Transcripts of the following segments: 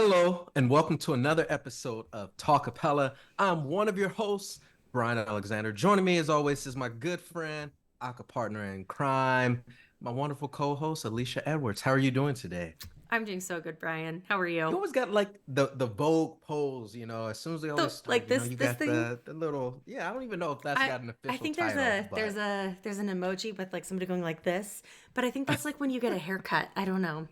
Hello, and welcome to another episode of Talkappella. I'm one of your hosts, Brian Alexander. Joining me, as always, is my good friend, aka partner in crime, my wonderful co-host, Elicia Edwards. How are you doing today? I'm doing so good, Brian. How are You you? always got like the Vogue pose, as soon as they always So, start, like this you this got thing, the little, yeah, I don't even know if that's I got an I official think there's title, a there's but a there's an emoji with like somebody going like this, but I think that's like when you get a haircut. I don't know.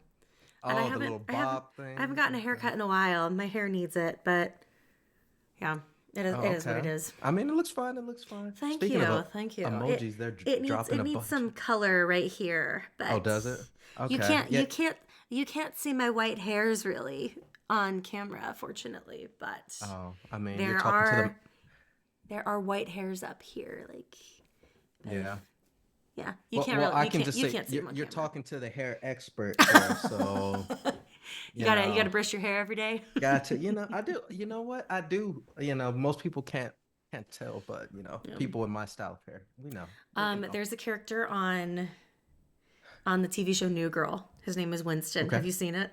And I oh, the haven't little I haven't bob I haven't thing. gotten a Okay. haircut in a while. My hair needs it, but yeah, it Oh, is what okay. it is. I mean, it looks fine. It looks fine. Thank Speaking of you. Thank you. It emojis, they're it needs dropping it a needs bunch. some color right here, Oh, but does it? you Okay. can't Yeah. you can't you can't see my white hairs really on camera, fortunately, but Oh, I mean, you're there talking to them. are there are white hairs up here, like, but Yeah. yeah, you Well, can't well, really I can just you say can't see them on you're camera. talking to the hair expert here. So, you you gotta know, brush your hair every day. got to, I do. You know what? I do. Most people can't tell, but Yeah. people with my style of hair, we know. There's a character on the TV show New Girl. His name is Winston. Okay. Have you seen it?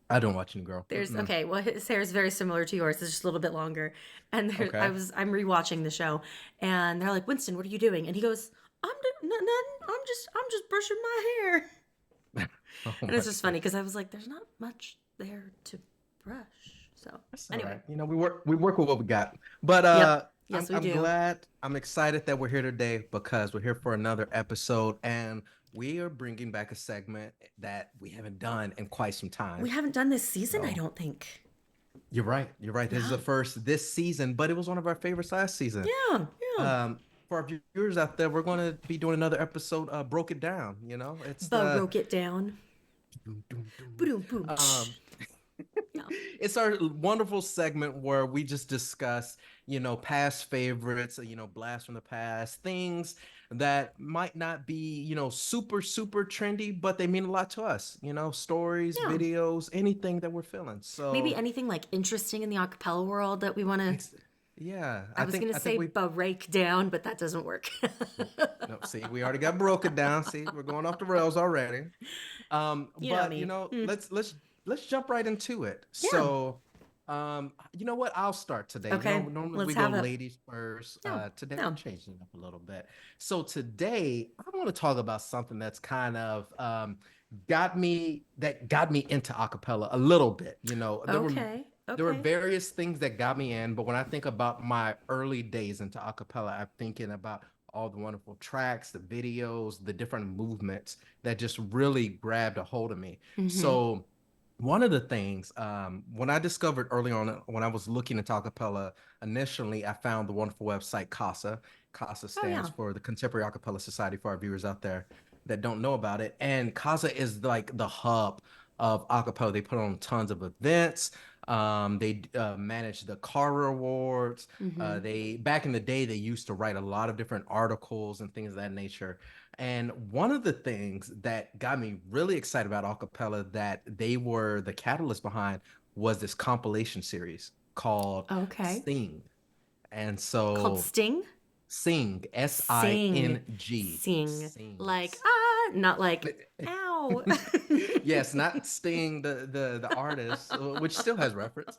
I don't watch New Girl. There's Mm-mm. okay. Well, his hair is very similar to yours. It's just a little bit longer. And Okay. I'm rewatching the show, and they're like, Winston, what are you doing? And he goes, nothing. I'm just brushing my hair. Oh And my it's just funny goodness. because I was like, there's not much there to brush. So That's all anyway, right. We work with what we got. But yep. I'm Yes, we I'm do. glad, I'm excited that we're here today because we're here for another episode and we are bringing back a segment that we haven't done in quite some We time. haven't done this season, I So don't think. you're right. You're right. This is the Yeah. first this season, but it was one of our favorites last season. Yeah. Yeah. For our viewers out there, we're going to be doing another episode. Broke it down. It's the Baroque It Down. doom, doom, doom. Boom, boom. Um, Yeah. it's our wonderful segment where we just discuss, past favorites, blasts from the past, things that might not be, super, super trendy, but they mean a lot to us, stories, Yeah. videos, anything that we're feeling. Maybe So, anything like interesting in the acapella world that we want to. ex- yeah, I I was think, going to I think say we, break down, but that doesn't work. no, no, see, we already got broken down. See, we're going off the rails already. You know But me. Hmm. let's jump right into it. Yeah. So, you know what? I'll start today. Okay. Normally Let's we go have it. ladies first. No. Today we're No. changing it up a little bit. So today I want to talk about something that's kind of got me into acapella a little bit. Okay. There were Okay. various things that got me in, but when I think about my early days into acapella, I'm thinking about all the wonderful tracks, the videos, the different movements that just really grabbed a hold of me. Mm-hmm. So one of the things when I discovered early on when I was looking at acapella initially, I found the wonderful website CASA. CASA Oh, stands yeah. for the Contemporary Acapella Society for our viewers out there that don't know about it. And CASA is like the hub of acapella. They put on tons of events. They manage the Carter Awards. Mm-hmm. They back in the day they used to write a lot of different articles and things of that nature. And one of the things that got me really excited about acapella that they were the catalyst behind was this compilation series called Okay. Sing. And Called so Sting? Sing, Sing. Sing, Sing. Like, sings. not like, ow. Yes, not Sting, the artist, which still has reference.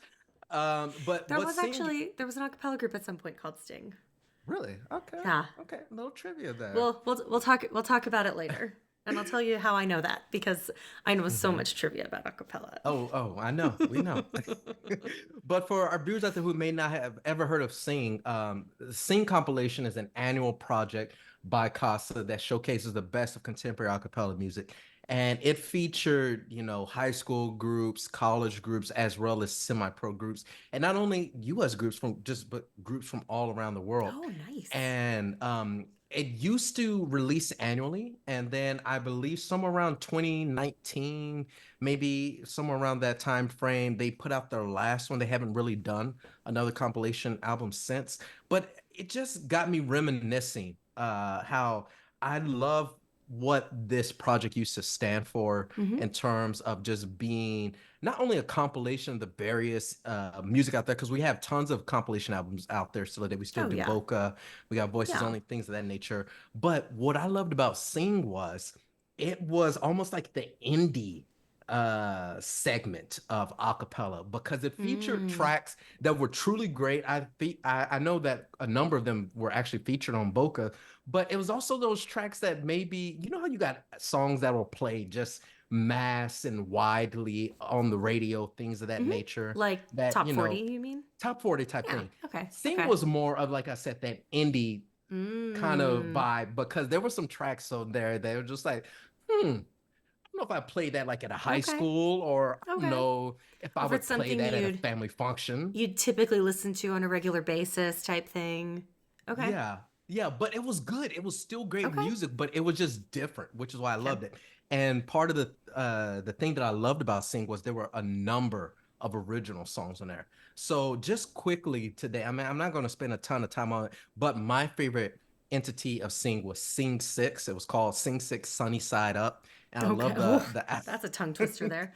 But Sing, There was an acapella group at some point called Sting. really? Okay, Yeah. okay, a little trivia there. We'll talk about it later. And I'll tell you how I know that because I know so Mhm. much trivia about acapella. Oh, I know, we know. But for our viewers out there who may not have ever heard of Sing, Sing compilation is an annual project by CASA that showcases the best of contemporary a cappella music. And it featured, high school groups, college groups, as well as semi-pro groups, and not only U.S. groups but groups from all around the world. Oh, nice. And it used to release annually, and then I believe somewhere around 2019, maybe somewhere around that time frame, they put out their last one. They haven't really done another compilation album since, but it just got me reminiscing how I love what this project used to stand for Mm-hmm. in terms of just being not only a compilation of the various music out there, because we have tons of compilation albums out there still today. We still Oh, do yeah. Boca, we got voices Yeah. only, things of that nature. But what I loved about Sing was it was almost like the indie. segment of acapella because it featured Mm. tracks that were truly great. I know that a number of them were actually featured on Boca, but it was also those tracks that maybe, you know how you got songs that will play just mass and widely on the radio, things of that Hmm. nature, Like that, top 40, you mean? top 40 type Yeah. thing. Okay. Sing Okay. was more of, like I said, that indie kind of Mm. vibe because there were some tracks on there that were just like, I don't know if I played that like at a high Okay. school, or I don't Okay. know if I Or if it's would play something that at a family function. you'd typically listen to on a regular basis type thing. Okay. Yeah. Yeah, but it was good. It was still great Okay. music, but it was just different, which is why I Okay. loved it. And part of the thing that I loved about Sing was there were a number of original songs on there. So just quickly today, I mean, I'm not going to spend a ton of time on it, but my favorite entity of Sing was Sing Six. It was called Sing Six Sunny Side Up. And I Okay. love Oh, the that's a tongue twister there.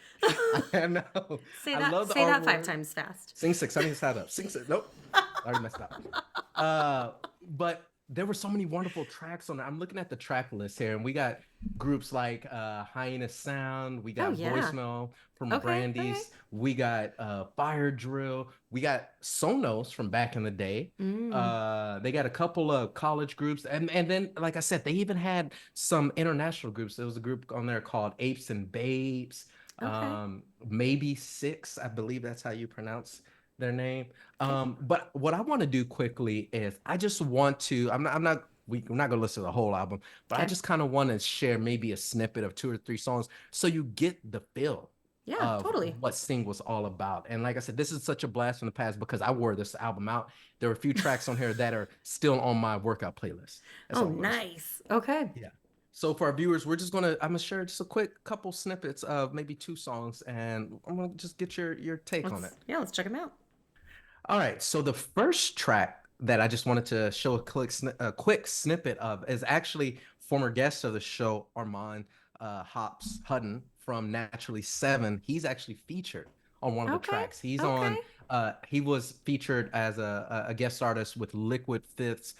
I know. Say I that. love the Say that five artwork. times fast. Sing Six, Sunny Side Up. Sing Six. Nope. I already messed up. But there were so many wonderful tracks on there. I'm looking at the track list here, and we got groups like Hyenas Sound, we Oh got yeah. Voicemail from Okay. Okay. Brandy's, we got Fire Drill, we got Sonos from back in the day. Mm. They got a couple of college groups, and then, like I said, they even had some international groups. There was a group on there called Apes and Babes, Okay. maybe Six, I believe that's how you pronounce their name. Okay. But what I want to do quickly is I just want to, we're not gonna listen to the whole album, but I Okay. just kind of want to share maybe a snippet of 2 or 3 songs so you get the feel Yeah. of Totally. what Sing was all about. And like I said, this is such a blast from the past because I wore this album out. There are a few tracks on here that are still on my workout playlist. That's Oh, all I'm gonna say. nice. Okay. Yeah. So for our viewers, I'm gonna share just a quick couple snippets of maybe 2 songs, and I'm gonna just get your take on it. Let's check them out. All right, so the first track that I just wanted to show a quick snippet of is actually former guest of the show, Armand Hops Hutton from Naturally Seven. He's actually featured on one of the Okay. tracks. He's Okay. on. He was featured as a guest artist with Liquid Fifths.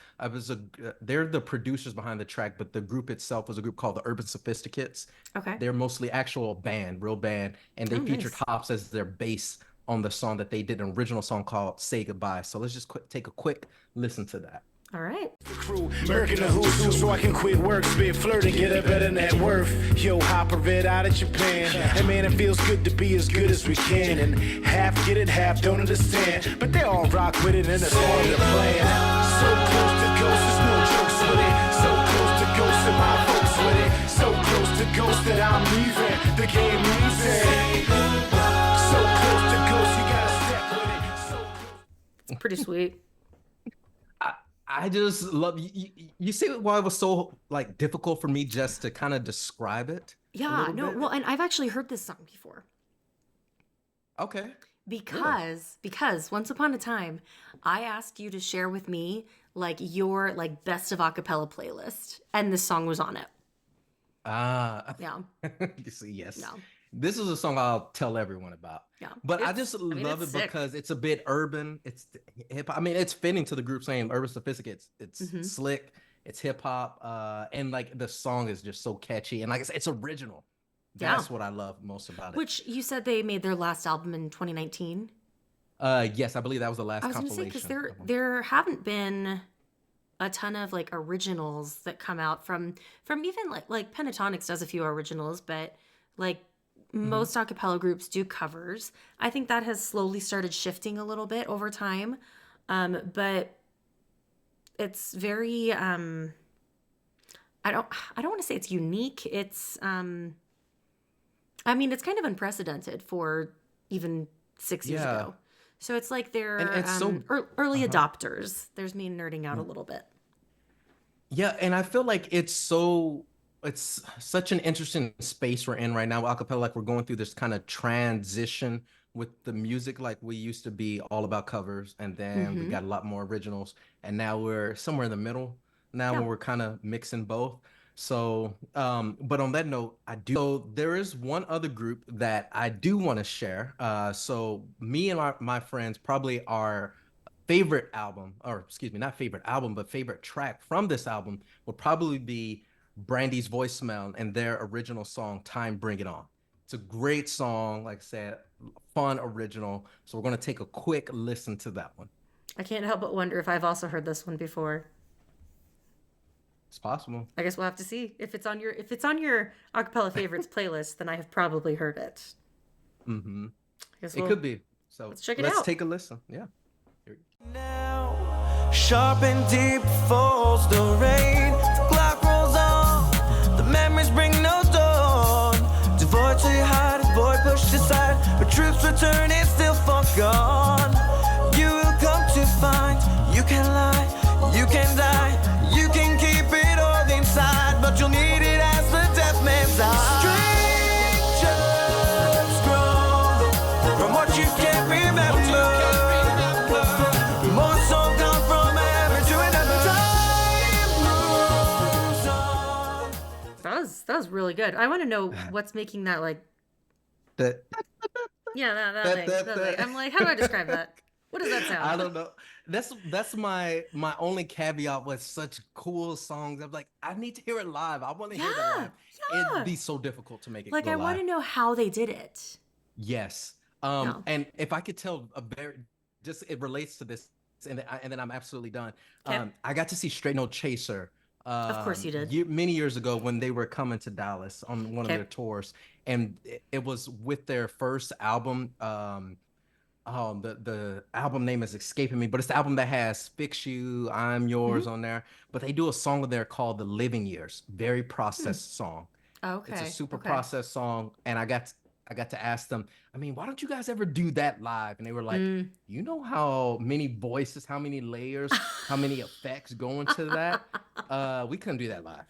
They're the producers behind the track, but the group itself was a group called the Urban Sophisticates. Okay. They're mostly actual band, real band, and Oh, they featured nice. Hops as their bass on the song that they did, an original song called Say Goodbye. So let's just take a quick listen to that. All right. Crew, Merc in the who's who, so I can quit work, spit, flirt, and get a better net worth. Yo, hopper red out of Japan. And man, it feels good to be as good as we can. And half get it, half don't understand. But they all rock with it, and it's all in the plan. So close to ghosts, there's no jokes with it. So close to ghosts, and my folks with it. So close to ghosts that I'm leaving. The game losing. So close to ghosts, you gotta step with it. So close. It's pretty sweet. I just love you see why it was so like difficult for me just to kind of describe it a Yeah. little No. bit. Well, and I've actually heard this song before Okay. Really? because once upon a time, I asked you to share with me like your like best of acapella playlist, and this song was on it. Ah, Yeah. you see, yes. Yeah. This is a song I'll tell everyone about. Yeah. But I just love it's it sick. because it's a bit urban. It's hip hop. I mean, it's fitting to the group's name, Urban Sophisticates. It's Mhm. slick, it's hip hop, and like the song is just so catchy. And like I said, it's original. Yeah. That's what I love most about it. Which you said they made their last album in 2019. Yes, I believe that was the last I was going to say because compilation. there haven't been a ton of like originals that come out from even like Pentatonics does a few originals, but like most a cappella groups do covers. I think that has slowly started shifting a little bit over time, but it's very I don't want to say it's unique. It's I mean it's kind of unprecedented for even 6 years Yeah. ago. So it's like they're And it's so early adopters. There's me nerding out a little bit. Yeah, and I feel like it's such an interesting space we're in right now, acapella. Like we're going through this kind of transition with the music. Like we used to be all about covers, and then we Mm-hmm. got a lot more originals, and now we're somewhere in the middle now Yeah. when we're kind of mixing both. So, but on that note, so there is one other group that I do want to share. So me and my friends probably our favorite album, or excuse me, not favorite album, but favorite track from this album would probably be Brandy's Voicemail and their original song, Time Bring It On. It's a great song, like I said, fun, original. So we're going to take a quick listen to that one. I can't help but wonder if I've also heard this one before. It's possible. I guess we'll have to see if it's on your acapella favorites playlist. Then I have probably heard it. Mm-hmm. It could be. So let's check it let's out. take a listen. Yeah. Now, sharp and deep falls the rain. The clock rolls on. The memories bring no dawn. Devoid to hide, void pushed aside. But truths return and still far gone. You will come to find you can lie, you can die, you can keep it all inside, but you'll need it as the death man's eye. Strangers grow from what you can't remember. More so gone from ever to another. Time moves on. That was really good. I want to know what's making that like. That Yeah, that thing. I'm like, how do I describe that? What does that sound? I don't know. That's my only caveat with such cool songs. I'm like, I need to hear it live. I want to hear that live. Yeah. It'd be so difficult to make it Like, go I live. want to know how they did it. Yes. Yeah. And if I could tell it relates to this, and then I'm absolutely done. Okay. I got to see Straight No Chaser. Of course you did. Many years ago when they were coming to Dallas on one Okay. of their tours, and it was with their first album. The album name is escaping me, but it's the album that has "Fix You," "I'm Yours" on there. But they do a song there called "The Living Years," very processed song. Okay. It's a super okay. processed song, and I got to ask them, I mean, why don't you guys ever do that live? And they were like, you know how many voices, how many layers, how many effects go into that? We couldn't do that live.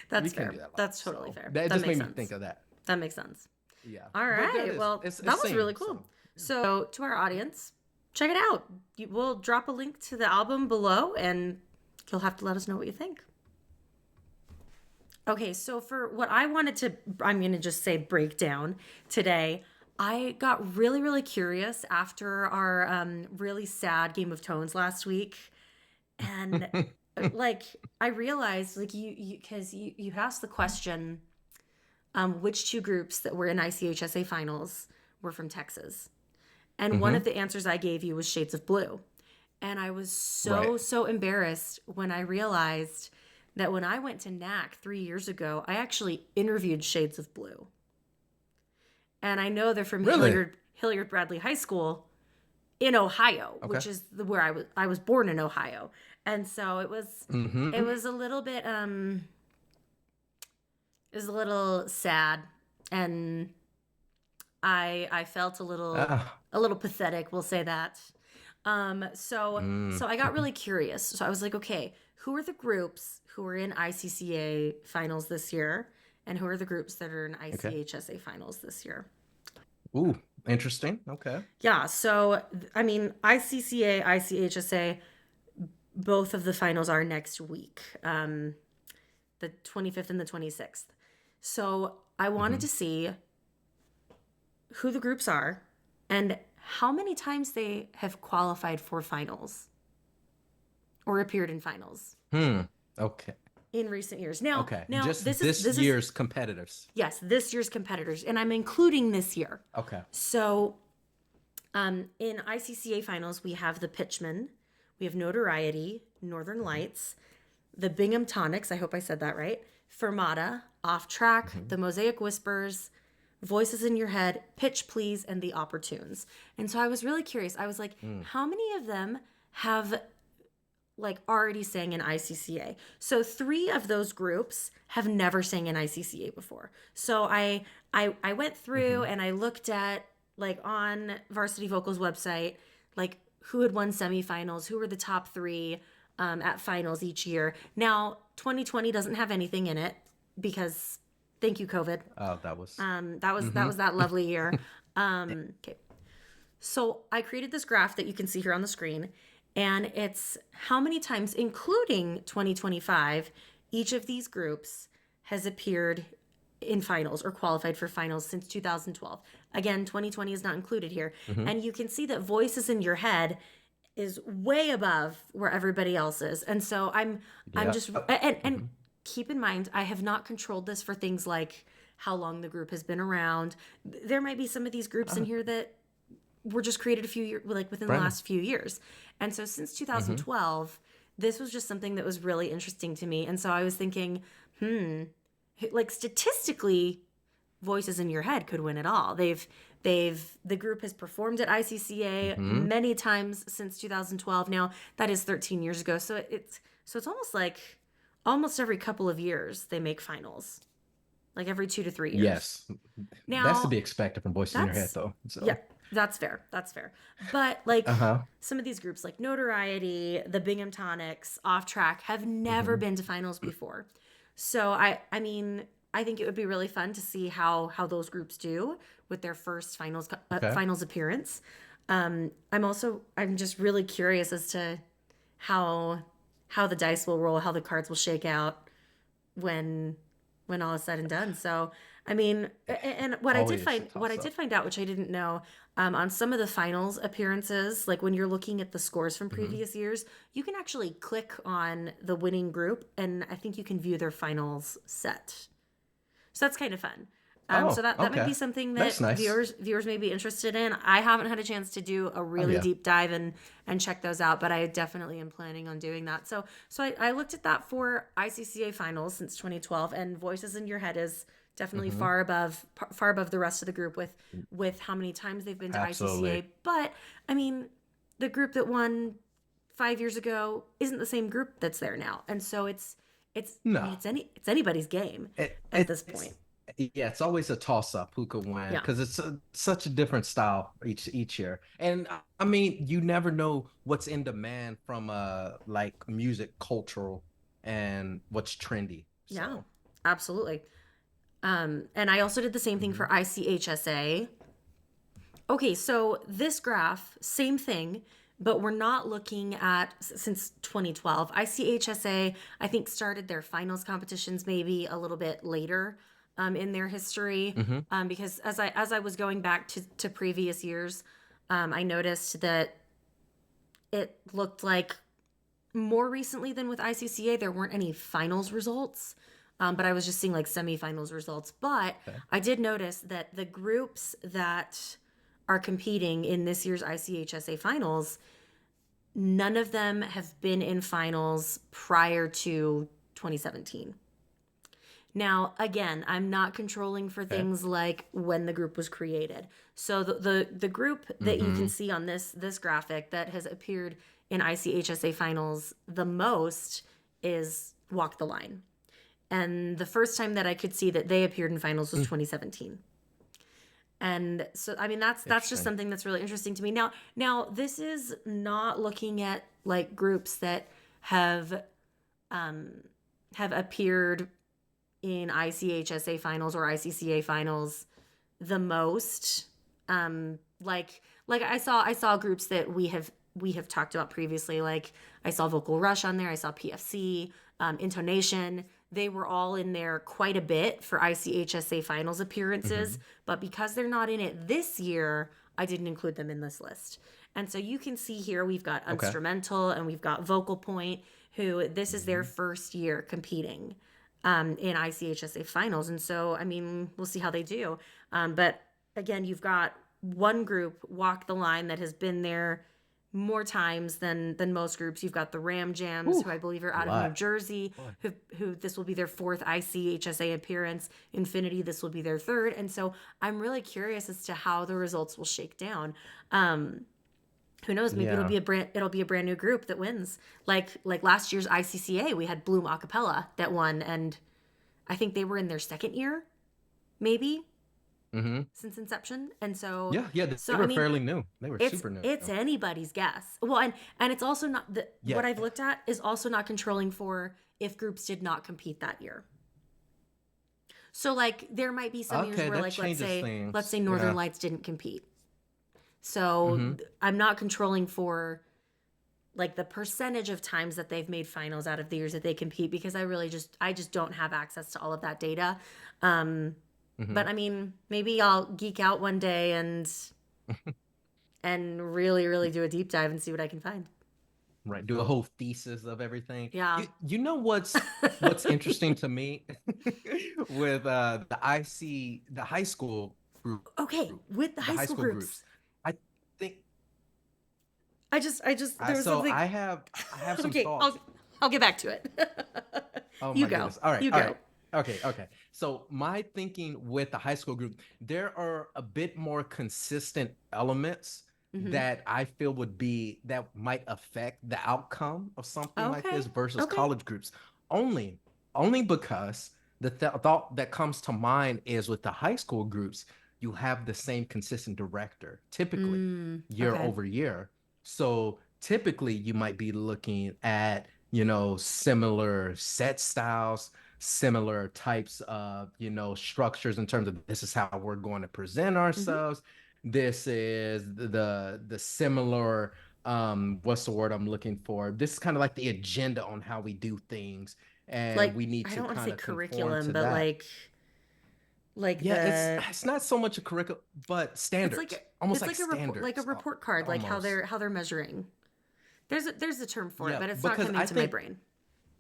That's We fair. couldn't do that live. That's totally So fair. That That just makes made me sense. think of that. That makes sense. Yeah. All But right. that is- Well, it's that was singing, really cool. So, to our audience, check it out. We'll drop a link to the album below, and you'll have to let us know what you think. Okay, so for what I wanted to, I'm going to just say breakdown today. I got really, really curious after our really sad Game of Tones last week. And like, I realized, like, because you asked the question, which two groups that were in ICHSA finals were from Texas. And one of the answers I gave you was Shades of Blue. And I was so embarrassed when I realized that when I went to NAC 3 years ago, I actually interviewed Shades of Blue. And I know they're from Really? Hilliard Bradley High School in Ohio, which is where I was born in Ohio. And so it was a little bit it was a little sad, and I felt a little pathetic, we'll say that. So I got really curious. So I was like, okay, who are the groups who are in ICCA finals this year, and who are the groups that are in ICHSA finals this year? Ooh, interesting. Okay. Yeah, so I mean, ICCA, ICHSA, both of the finals are next week, the 25th and the 26th. So I wanted to see who the groups are and how many times they have qualified for finals or appeared in finals Okay. in recent years. Now, Just this this year's competitors. yes, this year's competitors, and I'm including this year. Okay. So, in ICCA finals, we have the Pitchmen, we have Notoriety, Northern Lights, the Bynum Tonics, I hope I said that right, Armada, Off Track, the Mosaic Whispers, Voices in Your Head, Pitch Please, and the Opportunes. And so I was really curious. I was like, how many of them have like already sang in ICCA? So 3 of those groups have never sang in ICCA before. So I went through and I looked at, like, on Varsity Vocals website, like, who had won semifinals, who were the top 3 at finals each year. Now 2020 doesn't have anything in it because thank you, COVID. Oh, that was That was that lovely year. Okay. So I created this graph that you can see here on the screen, and it's how many times, including 2025, each of these groups has appeared in finals or qualified for finals since 2012. Again, 2020 is not included here. And you can see that Voices in Your Head is way above where everybody else is. And so I'm just and keep in mind, I have not controlled this for things like how long the group has been around. There might be some of these groups in here that were just created a few years, like within the last few years. And so since 2012, this was just something that was really interesting to me. And so I was thinking, like statistically, Voices in Your Head could win it all. The group has performed at ICCA many times since 2012. Now that is 13 years ago. So it's almost like almost every couple of years they make finals, like every 2 to 3 years. Yes. Now That's to be expected from Voices in Your Head, though. So. Yeah, that's fair. That's fair. But like some of these groups like Notoriety, the Bynum Tonics, Off Track have never been to finals before. So I mean, I think it would be really fun to see how those groups do with their first finals appearance. I'm just really curious as to how the dice will roll, how the cards will shake out when all is said and done. So I mean, and what I did find out, which I didn't know, on some of the finals appearances, like when you're looking at the scores from previous years, you can actually click on the winning group, and I think you can view their finals set. So that's kind of fun. So that might be something that nice. viewers may be interested in. I haven't had a chance to do a really deep dive and check those out, but I definitely am planning on doing that. So I looked at that for ICCA finals since 2012, and Voices in Your Head is definitely far above the rest of the group with how many times they've been to ICCA. But I mean, the group that won 5 years ago isn't the same group that's there now, and so it's anybody's game at this point. It's always a toss-up who could win because it's such a different style each year. And I mean, you never know what's in demand from like music, cultural, and what's trendy. So. Yeah, absolutely. And I also did the same thing for ICHSA. Okay, so this graph, same thing, but we're not looking at since 2012. ICHSA, I think, started their finals competitions maybe a little bit later in their history, because as I was going back to previous years, I noticed that it looked like more recently than with ICCA, there weren't any finals results, but I was just seeing like semifinals results. But I did notice that the groups that are competing in this year's ICHSA finals, none of them have been in finals prior to 2017. Now, again, I'm not controlling for things like when the group was created. So the group that you can see on this graphic that has appeared in ICHSA finals the most is Walk the Line. And the first time that I could see that they appeared in finals was 2017. And so, I mean, that's just something that's really interesting to me. Now this is not looking at like groups that have appeared in ICHSA finals or ICCA finals the most. Like I saw groups that we have talked about previously. Like I saw Vocal Rush on there. I saw PFC, Intonation. They were all in there quite a bit for ICHSA finals appearances, but because they're not in it this year, I didn't include them in this list. And so you can see here we've got Instrumental and we've got Vocal Point, who this is their first year competing in ICHSA finals. And so, I mean, we'll see how they do. But again, you've got one group, Walk the Line, that has been there more times than most groups. You've got the Ram Jams, who I believe are out of New Jersey, who this will be their fourth ICHSA appearance. Infinity, this will be their third. And so I'm really curious as to how the results will shake down. Who knows? Maybe it'll be a brand new group that wins. Like last year's ICCA, we had Bloom Acapella that won, and I think they were in their second year, maybe. Since inception. And so they were fairly new. They were super new. It's anybody's guess. Well, and it's also not what I've looked at is also not controlling for if groups did not compete that year. So like there might be some years where like let's say Northern Lights didn't compete. So I'm not controlling for like the percentage of times that they've made finals out of the years that they compete, because I just don't have access to all of that data. But I mean, maybe I'll geek out one day and really, really do a deep dive and see what I can find. Right. Do a whole thesis of everything. Yeah. You know what's interesting to me with the high school group, Okay, with the the high high school school groups. groups. I think There was something. I have some Okay, thoughts. I'll get back to it. Oh You my go. goodness. All right. You All go. right. Okay. So my thinking with the high school group, there are a bit more consistent elements Hmm. that I feel that might affect the outcome of something like Okay. this versus Okay. college groups. Only only because the thought that comes to mind is with the high school groups, you have the same consistent director typically year Okay. over year. So typically you might be looking at, similar set styles, similar types of, structures in terms of this is how we're going to present Hmm. ourselves. This is the similar what's the word I'm looking for? This is kind of like the agenda on how we do things, and Like, we need I to don't want to kind say of conform curriculum, to but that. like Yeah, it's the it's not so much a curriculum, but it's like standards, almost it's like like a report, standards, report card, like almost. how they're measuring. There's a term for it, Yeah, but it's not because coming I to my think brain.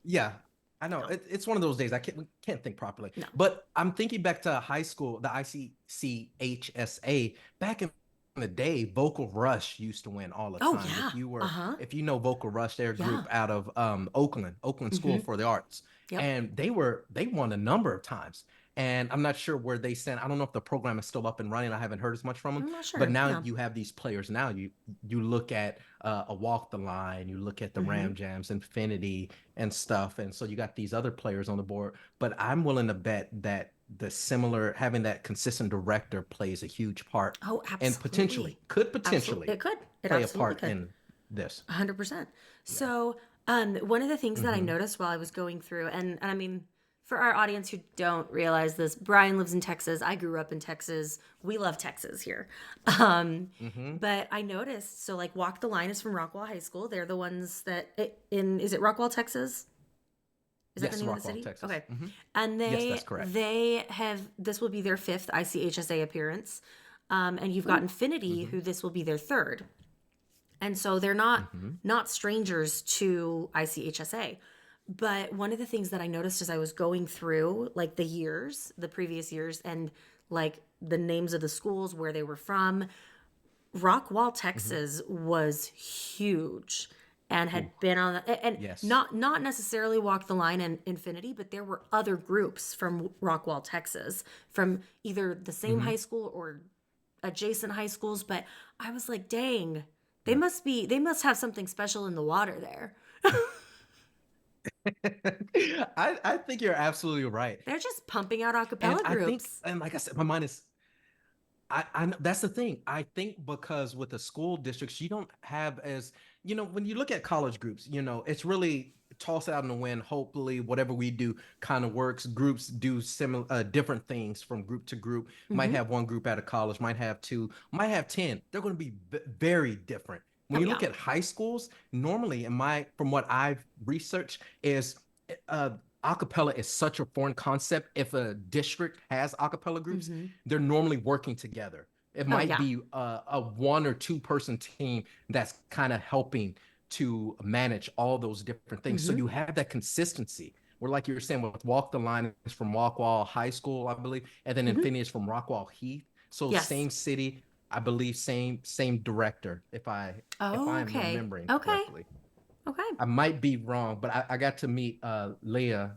yeah, I know No. it's one of those days we can't think properly. No. But I'm thinking back to high school, the ICCA back in the day. Vocal Rush used to win all the Oh time. yeah. Uh-huh. If you know Vocal Rush, they're a Yeah. group out of Oakland School Mm-hmm. for the Arts, Yep. and they won a number of times. And I'm not sure where they stand. I don't know if the program is still up and running. I haven't heard as much from them. I'm not But sure. now Yeah. you have these players. Now you look at a Walk the Line, you look at the Mm-hmm. Ram Jams, Infinity, and stuff. And so you got these other players on the board. But I'm willing to bet that having that consistent director plays a huge part Oh, and absolutely. could Absolutely. potentially It could. It play a absolutely part could. in this. 100%. Yeah. So, one of the things that I Mm-hmm. noticed while I was going through, and I mean, for our audience who don't realize this, Brian lives in Texas. I grew up in Texas. We love Texas here. Mm-hmm. But I noticed, so like Walk the Line is from Rockwall High School. They're the ones is it Rockwall, Texas? Is that the Yes, name of the Rockwall, city? Texas. Okay. Mm-hmm. And Yes, that's correct. this will be their fifth ICHSA appearance. And you've got Infinity, Mm-hmm. who this will be their third. And so they're not Mm-hmm. not strangers to ICHSA. But one of the things that I noticed as I was going through like the previous years, and like the names of the schools, where they were from, Rockwall, Mm-hmm. Texas was huge and had been on and Yes. not necessarily Walk the Line and Infinity, but there were other groups from Rockwall, Texas, from either the same Mm-hmm. high school or adjacent high schools. But I was like, dang, they Yeah. must have something special in the water there. I think you're absolutely right. They're just pumping out a And cappella I think, groups. and like I said, my mind is that's the thing. I think because with the school districts, you don't have as, when you look at college groups, it's really toss out in the wind. Hopefully, whatever we do kind of works. Groups do similar, different things from group to group. Might Hmm. have one group at a college, might have two, might have 10. They're going to be very different. When Oh you yeah. look at high schools, normally, from what I've researched, is uh, acapella is such a foreign concept. If a district has acapella groups, Hmm. they're normally working together. It Oh might yeah. be a 1 or 2 person team that's kind of helping to manage all those different things. So Hmm. you have that consistency. Where, like you were saying, with Walk the Line is from Rockwall High School, I believe, and then Hmm. Infinity is from Rockwall Heath. So Yes. same city, I believe, same director. If Oh, I'm okay. remembering Okay. correctly. Okay. I might be wrong, but I got to meet Leah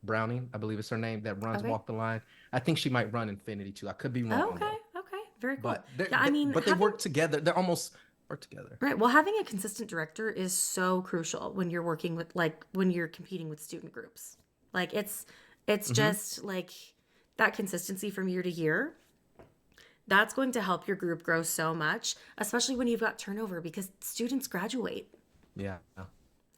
Browning, I believe is her name, that runs Okay. Walk the Line. I think she might run Infinity too. I could be wrong Okay. though. Okay. Very cool. But Yeah, I mean, they having work together. They're almost work together. right. Well, having a consistent director is so crucial when you're working with when you're competing with student groups. Like it's Hmm. just like that consistency from year to year. That's going to help your group grow so much, especially when you've got turnover because students graduate. Yeah.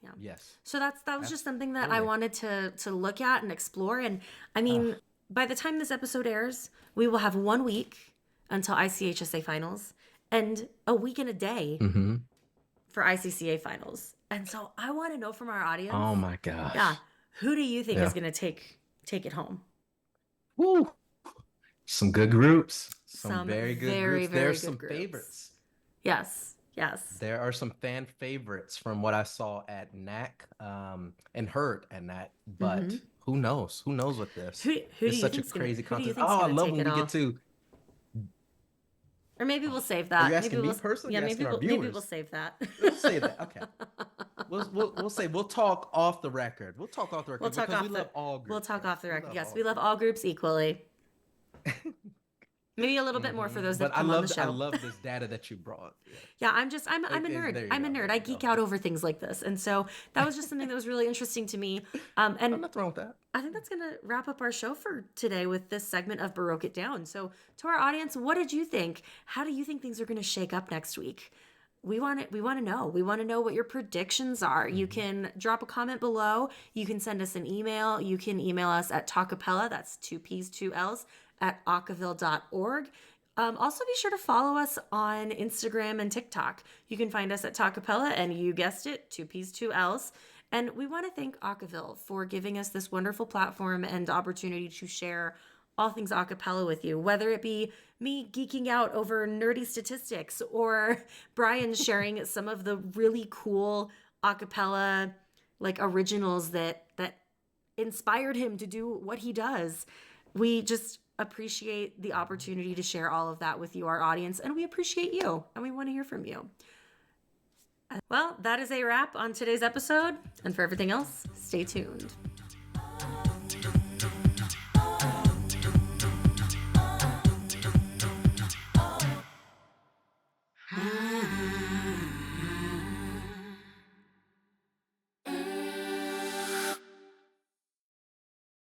Yeah. Yes. So that was just something that I Absolutely. wanted to look at and explore. And I mean, by the time this episode airs, we will have 1 week until ICHSA finals and a week and a day Hmm. for ICCA finals. And so I want to know from our audience, Oh my gosh. yeah, who do you think Yeah. is going to take it home? Woo. Some good groups. Some Some very good very, groups. very There's good some groups. favorites. Yes. Yes. There are some fan favorites from what I saw at NAC and heard at NAC, but who knows? Who knows with this? Who do It's you such a think's gonna crazy who do you contest. think's Oh, I gonna love take when it we all? get to. Or maybe we'll save Are that. you asking maybe me we'll, personally? Yeah, You're maybe asking our maybe viewers? we'll save that. We'll say that. Okay. We'll say we'll talk off the record. We'll talk off the record We'll talk because off we love all groups. We'll talk here. off the record. Yes, all we love all groups equally. Maybe a little bit more for those that But come on the show. I love this data that you brought. Yeah. Yeah, I'm a Okay, there nerd. you I'm a go, nerd. there I you geek go. out over things like this. And so that was just something that was really interesting to me. I'm And not wrong with that. I think that's going to wrap up our show for today with this segment of Baroque It Down. So to our audience, what did you think? How do you think things are going to shake up next week? We want to know. We want to know what your predictions are. You can drop a comment below. You can send us an email. You can email us at Talkappella, that's 2 P's, 2 L's, at acaville.org. Also, be sure to follow us on Instagram and TikTok. You can find us at Talkappella, and you guessed it, 2 P's, 2 L's. And we want to thank Acaville for giving us this wonderful platform and opportunity to share all things acapella with you, whether it be me geeking out over nerdy statistics or Brian sharing some of the really cool acapella like originals that inspired him to do what he does. We just appreciate the opportunity to share all of that with you, our audience, and we appreciate you and we want to hear from you. Well, that is a wrap on today's episode, and for everything else, stay tuned.